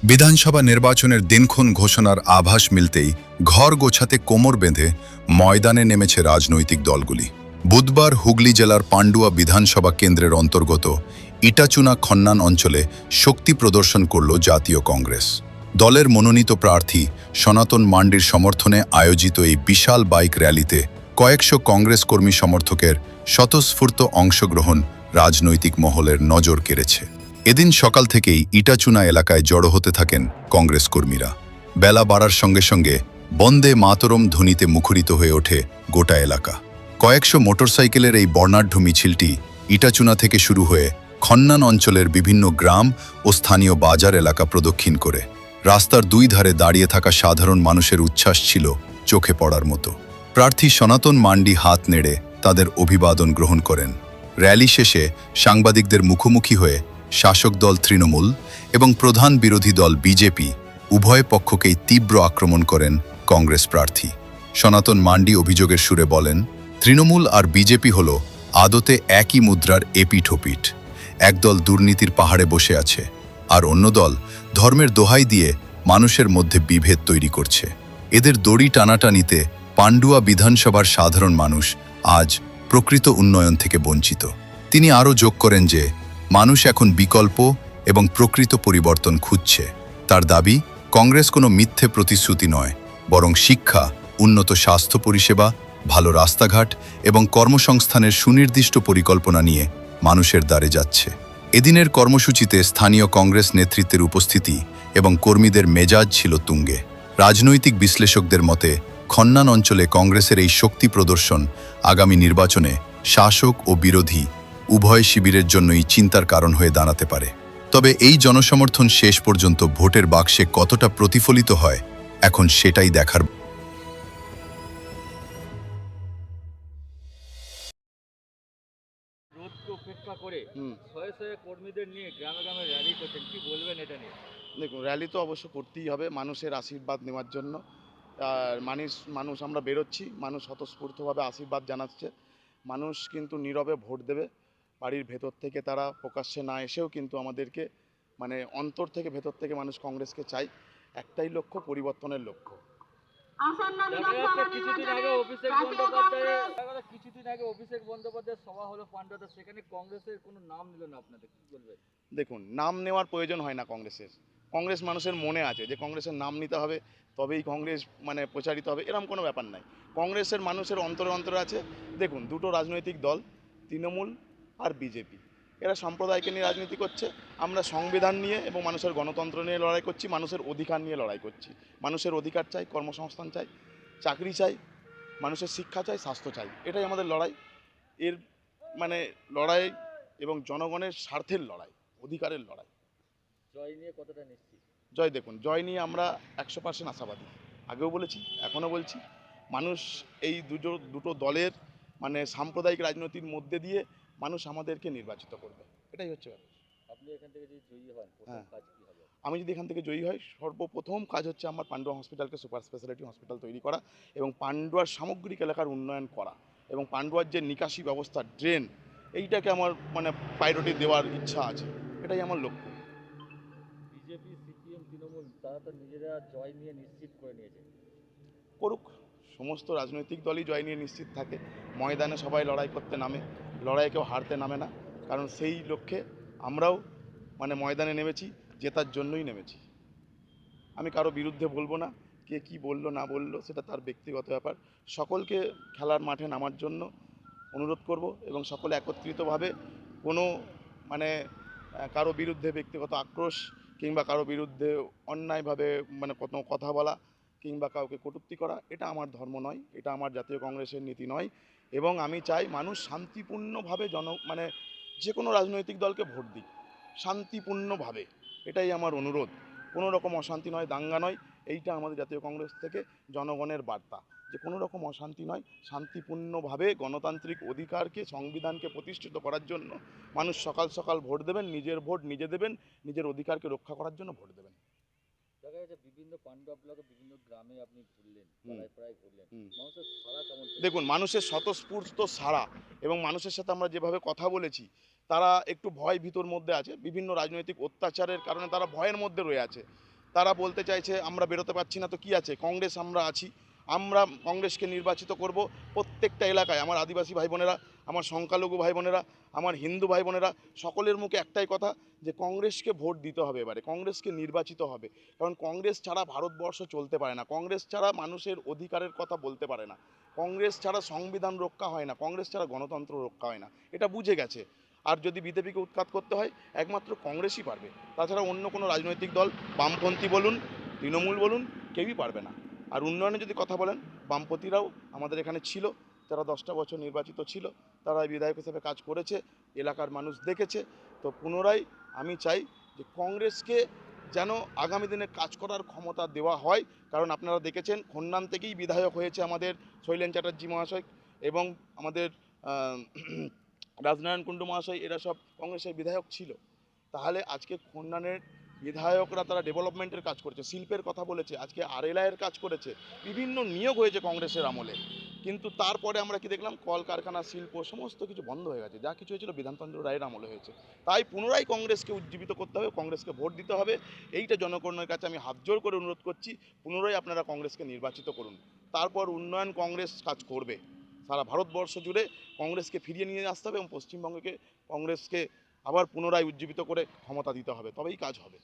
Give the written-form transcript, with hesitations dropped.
বিধানসভা নির্বাচনের দিনক্ষণ ঘোষণার আভাস মিলতেই ঘর গোছাতে কোমর বেঁধে ময়দানে নেমেছে রাজনৈতিক দলগুলি। বুধবার হুগলি জেলার পান্ডুয়া বিধানসভা কেন্দ্রের অন্তর্গত ইটাচুনা খন্নান অঞ্চলে শক্তি প্রদর্শন করল জাতীয় কংগ্রেস। দলের মনোনীত প্রার্থী সনাতন মান্ডির সমর্থনে আয়োজিত এই বিশাল বাইক র্যালিতে কয়েকশো কংগ্রেস কর্মী সমর্থকের স্বতঃস্ফূর্ত অংশগ্রহণ রাজনৈতিক মহলের নজর কেড়েছে। এদিন সকাল থেকেই ইটাচুনা এলাকায় জড়ো হতে থাকেন কংগ্রেস কর্মীরা। বেলা বাড়ার সঙ্গে সঙ্গে বন্দে মাতরম ধ্বনিতে মুখরিত হয়ে ওঠে গোটা এলাকা। কয়েকশো মোটরসাইকেলের এই বর্ণাঢ্য মিছিলটি ইটাচুনা থেকে শুরু হয়ে খন্নান অঞ্চলের বিভিন্ন গ্রাম ও স্থানীয় বাজার এলাকা প্রদক্ষিণ করে। রাস্তার দুই ধারে দাঁড়িয়ে থাকা সাধারণ মানুষের উচ্ছ্বাস ছিল চোখে পড়ার মতো। প্রার্থী সনাতন মান্ডি হাত নেড়ে তাদের অভিবাদন গ্রহণ করেন। র্যালি শেষে সাংবাদিকদের মুখোমুখি হয়ে শাসক দল তৃণমূল এবং প্রধান বিরোধী দল বিজেপি উভয় পক্ষকেই তীব্র আক্রমণ করেন কংগ্রেস প্রার্থী। সনাতন মান্ডি অভিযোগের সুরে বলেন, তৃণমূল আর বিজেপি হল আদতে একই মুদ্রার এপিঠ-ওপিঠ। একদল দুর্নীতির পাহাড়ে বসে আছে, আর অন্য দল ধর্মের দোহাই দিয়ে মানুষের মধ্যে বিভেদ তৈরি করছে। এদের দড়ি টানাটানিতে পান্ডুয়া বিধানসভার সাধারণ মানুষ আজ প্রকৃত উন্নয়ন থেকে বঞ্চিত। তিনি আরও যোগ করেন যে মানুষ এখন বিকল্প এবং প্রকৃত পরিবর্তন খুঁজছে। তার দাবি, কংগ্রেস কোনো মিথ্যে প্রতিশ্রুতি নয়, বরং শিক্ষা, উন্নত স্বাস্থ্য পরিষেবা, ভালো রাস্তাঘাট এবং কর্মসংস্থানের সুনির্দিষ্ট পরিকল্পনা নিয়ে মানুষের দ্বারে যাচ্ছে। এদিনের কর্মসূচিতে স্থানীয় কংগ্রেস নেতৃত্বের উপস্থিতি এবং কর্মীদের মেজাজ ছিল তুঙ্গে। রাজনৈতিক বিশ্লেষকদের মতে খন্নান অঞ্চলে কংগ্রেসের এই শক্তি প্রদর্শন আগামী নির্বাচনে শাসক ও বিরোধী উভয় শিবিরের জন্যই চিন্তার কারণ হয়ে দাঁড়াতে পারে। তবে এই জনসমর্থন শেষ পর্যন্ত ভোটের বাক্সে কতটা প্রতিফলিত হয়, এখন সেটাই দেখার। রোদকে উপেক্ষা করে শয়ে শয়ে কর্মীদের নিয়ে গ্রামে গ্রামে র্যালি করছেন, কি বলবেন এটা নিয়ে? দেখুন, র্যালি তো অবশ্য করতেই হবে মানুষের আশীর্বাদ নেওয়ার জন্য। আর মানুষ আমরা বেরোচ্ছি, মানুষ স্বতঃস্ফূর্তভাবে আশীর্বাদ জানাচ্ছে। মানুষ কিন্তু নীরবে ভোট দেবে। বাড়ির ভেতর থেকে তারা প্রকাশ্যে না এসেও কিন্তু আমাদেরকে অন্তর থেকে ভেতর থেকে মানুষ কংগ্রেসকে চাই। একটাই লক্ষ্য, পরিবর্তনের লক্ষ্য। কিছুদিন আগে অভিষেক বন্দ্যোপাধ্যায়ের সভা হলো পান্ডুয়াতে, সেখানে কংগ্রেসের কোনো নাম নিল না, আপনাদের কি বলবেন? দেখুন, নাম নেওয়ার প্রয়োজন হয় না কংগ্রেসের। কংগ্রেস মানুষের মনে আছে যে কংগ্রেসের নাম নিতে হবে, তবেই কংগ্রেস প্রচারিত হবে, এরকম কোনো ব্যাপার নাই। কংগ্রেসের মানুষের অন্তরে অন্তরে আছে। দেখুন, দুটো রাজনৈতিক দল, তৃণমূল আর বিজেপি, এরা সম্প্রদায়কে নিয়ে রাজনীতি করছে। আমরা সংবিধান নিয়ে এবং মানুষের গণতন্ত্র নিয়ে লড়াই করছি, মানুষের অধিকার নিয়ে লড়াই করছি। মানুষের অধিকার চাই, কর্মসংস্থান চাই, চাকরি চাই, মানুষের শিক্ষা চাই, স্বাস্থ্য চাই। এটাই আমাদের লড়াই। এর লড়াই এবং জনগণের স্বার্থের লড়াই, অধিকারের লড়াই। জয় নিয়ে কতটা নিশ্চিত? জয়, দেখুন, জয় নিয়ে আমরা 100% আশাবাদী। আগেও বলেছি, এখনও বলছি। মানুষ এই দুটো দলের সাম্প্রদায়িক রাজনীতির মধ্যে দিয়ে মানুষ আমাদেরকে নির্বাচিত করবে, এটাই হচ্ছে ব্যাপার। আপনি এখান থেকে যদি জয়ী হন, প্রথম কাজ কি হবে? আমি যদি এখান থেকে জয়ী হই, সর্বপ্রথম কাজ হচ্ছে আমার পান্ডুয়া হসপিটালকে সুপার স্পেশালিটি হসপিটাল তৈরি করা এবং পান্ডুয়ার সামগ্রিক এলাকার উন্নয়ন করা এবং পান্ডুয়ার যে নিকাশি ব্যবস্থা, ড্রেন, এইটাকে আমার প্রায়োরিটি দেওয়ার ইচ্ছা আছে। এটাই আমার লক্ষ্য। বিজেপি, সিপিএম, তৃণমূল তারা তো নিজেরা জয় নিয়ে নিশ্চিত করে নিয়েছে। করুক, সমস্ত রাজনৈতিক দলই জয় নিয়ে নিশ্চিত থাকে। ময়দানে সবাই লড়াই করতে নামে, লড়াইয়ে কেউ হারতে নামে না, কারণ সেই লক্ষ্যে আমরাও ময়দানে নেমেছি, জেতার জন্যই নেমেছি। আমি কারো বিরুদ্ধে বলবো না, কে কি বললো না বললো সেটা তার ব্যক্তিগত ব্যাপার। সকলকে খেলার মাঠে নামার জন্য অনুরোধ করব এবং সকলে একত্রিতভাবে কোনো কারো বিরুদ্ধে ব্যক্তিগত আক্রোশ কিংবা কারো বিরুদ্ধে অন্যায়ভাবে কোনো কথা বলা কিংবা কাউকে কটূক্তি করা, এটা আমার ধর্ম নয়, এটা আমার জাতীয় কংগ্রেসের নীতি নয়। এবং আমি চাই মানুষ শান্তিপূর্ণভাবে যে কোনো রাজনৈতিক দলকে ভোট দিক শান্তিপূর্ণভাবে, এটাই আমার অনুরোধ। কোনো রকম অশান্তি নয়, দাঙ্গা নয়। এইটা আমাদের জাতীয় কংগ্রেস থেকে জনগণের বার্তা, যে কোনো রকম অশান্তি নয়, শান্তিপূর্ণভাবে গণতান্ত্রিক অধিকারকে, সংবিধানকে প্রতিষ্ঠিত করার জন্য মানুষ সকাল সকাল ভোট দেবেন। নিজের ভোট নিজে দেবেন, নিজের অধিকারকে রক্ষা করার জন্য ভোট দেবেন। দেখা যাচ্ছে বিভিন্ন পান্ডুয়া ব্লকে বিভিন্ন গ্রামে আপনি ঘুরলেন, প্রায় ঘুরলেন, মানুষের সাড়া কেমন? দেখুন, মানুষের স্বতঃস্ফূর্ত সাড়া এবং মানুষের সাথে আমরা যেভাবে কথা বলেছি, তারা একটু ভয় ভীতর মধ্যে আছে। বিভিন্ন রাজনৈতিক অত্যাচারের কারণে তারা ভয়ের মধ্যে রয়ে আছে। তারা বলতে চাইছে আমরা বেরোতে পারছি না, তো কি আছে, কংগ্রেস আমরা আছি, আমরা কংগ্রেসকে নির্বাচিত করব। প্রত্যেকটা এলাকায় আমার আদিবাসী ভাই বোনেরা, আমার সংখ্যালঘু ভাই বোনেরা, আমার হিন্দু ভাই বোনেরা, সকলের মুখে একটাই কথা যে কংগ্রেসকে ভোট দিতে হবে, এবারে কংগ্রেসকে নির্বাচিত হবে। কারণ কংগ্রেস ছাড়া ভারতবর্ষ চলতে পারে না, কংগ্রেস ছাড়া মানুষের অধিকারের কথা বলতে পারে না, কংগ্রেস ছাড়া সংবিধান রক্ষা হয় না, কংগ্রেস ছাড়া গণতন্ত্র রক্ষা হয় না, এটা বুঝে গেছে। আর যদি বিজেপিকে উৎখাত করতে হয় একমাত্র কংগ্রেসই পারবে, তাছাড়া অন্য কোনো রাজনৈতিক দল, বামপন্থী বলুন, তৃণমূল বলুন, কেউই পারবে না। আর উন্নয়নের যদি কথা বলেন, বামপন্থীরাও আমাদের এখানে ছিল, যারা 10টা বছর নির্বাচিত ছিল, তারা বিধায়ক হিসেবে কাজ করেছে, এলাকার মানুষ দেখেছে। তো পুনরায় আমি চাই যে কংগ্রেসকে যেন আগামী দিনে কাজ করার ক্ষমতা দেওয়া হয়। কারণ আপনারা দেখেছেন খন্নান থেকেই বিধায়ক হয়েছে আমাদের শৈলেন চ্যাটার্জি মহাশয় এবং আমাদের রাজনারায়ণ কুণ্ডু মহাশয়, এরা সব কংগ্রেসের বিধায়ক ছিল। তাহলে আজকে খন্নানের বিধায়করা তারা ডেভেলপমেন্টের কাজ করেছে, শিল্পের কথা বলেছে, আজকে আরএলআইয়ের কাজ করেছে, বিভিন্ন নিয়োগ হয়েছে কংগ্রেসের আমলে। কিন্তু তারপরে আমরা কি দেখলাম, কলকারখানা, শিল্প সমস্ত কিছু বন্ধ হয়ে গেছে। যা কিছু হয়েছিল বিধানচন্দ্র রায়ের আমলে হয়েছে। তাই পুনরায় কংগ্রেসকে উজ্জীবিত করতে হবে, কংগ্রেসকে ভোট দিতে হবে। এইটা জনগণের কাছে আমি হাত জোর করে অনুরোধ করছি, পুনরায় আপনারা কংগ্রেসকে নির্বাচিত করুন। তারপর উন্নয়ন কংগ্রেস কাজ করবে। সারা ভারতবর্ষ জুড়ে কংগ্রেসকে ফিরিয়ে নিয়ে আসতে হবে এবং পশ্চিমবঙ্গকে কংগ্রেসকে আবার পুনরায় উজ্জীবিত করে ক্ষমতা দিতে হবে, তবেই কাজ হবে।